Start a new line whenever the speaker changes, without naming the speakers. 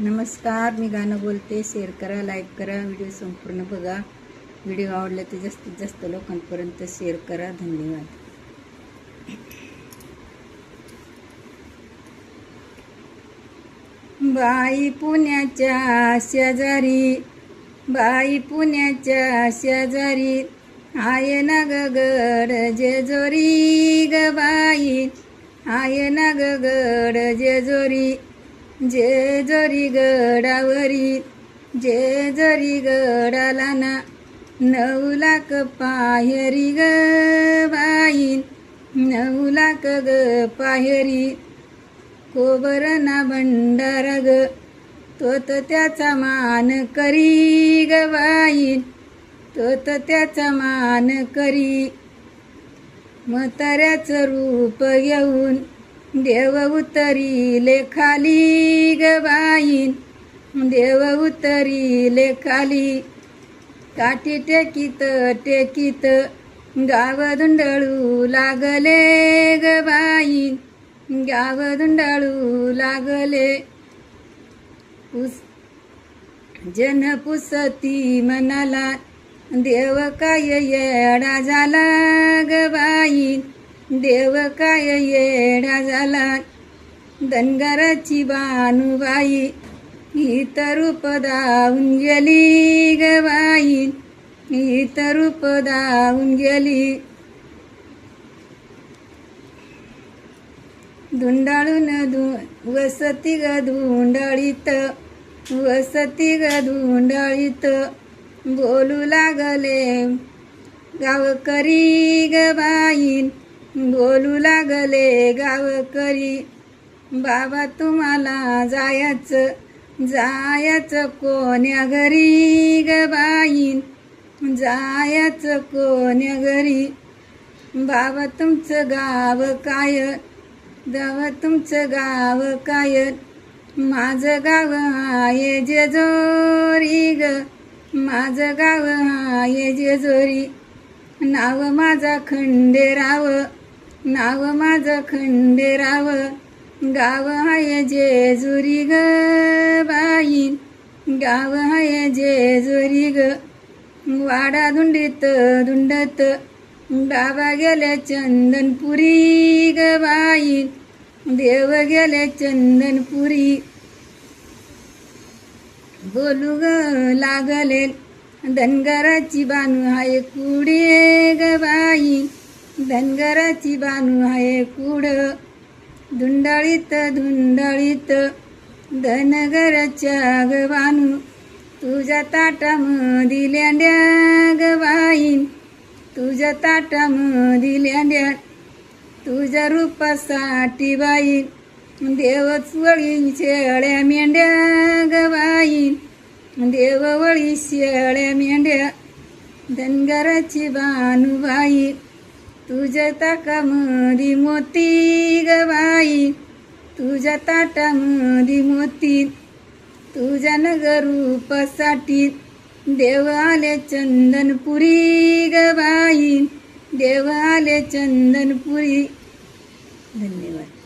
नमस्कार, मी गाणं बोलते. शेअर करा, लाईक करा, व्हिडिओ संपूर्ण बघा. व्हिडिओ आवडला तर जास्तीत जास्त लोकांपर्यंत शेअर करा. धन्यवाद. बाई पुण्याच्या शेजारी, बाई पुण्याच्या शेजारी, आहे ना ग गड जेजोरी ग बाई, आहे ना ग गड जेजोरी, जेजोरी गडावरी, जेजोरी गडाला ना 9 लाख पायरी ग बाई, 9 लाख ग पायरी. कोबर ना भंडारा ग तोत त्याचा मान करी ग बाई, तोत त्याचा मान करी. म्हाताऱ्याचं रूप घेऊन देव उतरीले खाली ग बाई, देव उतरीले खाली. काठी टेकीत टेकीत गाव धुंडळू लागले ग बाई, गाव धुंडाळू लागले. जन पुसती मनाला देव काय येडा झाला ग बाई, देव काय येडा झाला. धनगराची बानुबाई ही तर रूप दावून गेली ग बाई, ही तर रूप दावून गेली. धुंडाळून वसती ग धुंडाळीत, वसती ग धुंडाळीत. बोलू लागले गावकरी ग बाई, बोलू लागले गावकरी. बाबा तुम्हाला जायचं, जायचं कोण्या घरी ग बाई, जायचं कोण्या घरी. बाबा तुमचं गाव काय, गाव तुमचं गाव काय. माझं गाव आहे जेजोरी ग, माझं गाव आहे जेजोरी. नाव माझा खंडेराव, नाव माझं खंडेराव. गाव आहे जेजुरी ग बाई, गाव आहे जेजुरी ग. वाडा धुंडीत धुंडत बाबा गेले चंदनपुरी ग बाई, देव गेले चंदनपुरी. बोलू ग लागले धनगराची बानू आहे कुडी ग बाई, धनगराची बानू आहे कुड. धुंडाळीत धुंडाळीत धनगराच्या ग बानू, तुझ्या ताटामधी लेंड्या ग बाई, तुझ्या ताटामधी लेंड्या. तुझ्या रूपासाठी बाई देवच वळी शेळ्या मेंढ्या ग बाई, देव वळी शेळ्या मेंढ्या. धनगराची बानुबाई तुझ्या ताकामधी मोती ग बाई, तुझ्या ताटामधी मोती. तुझ्या नगर रूपासाठी देव आले चंदनपुरी ग बाई, देव आले चंदनपुरी. धन्यवाद.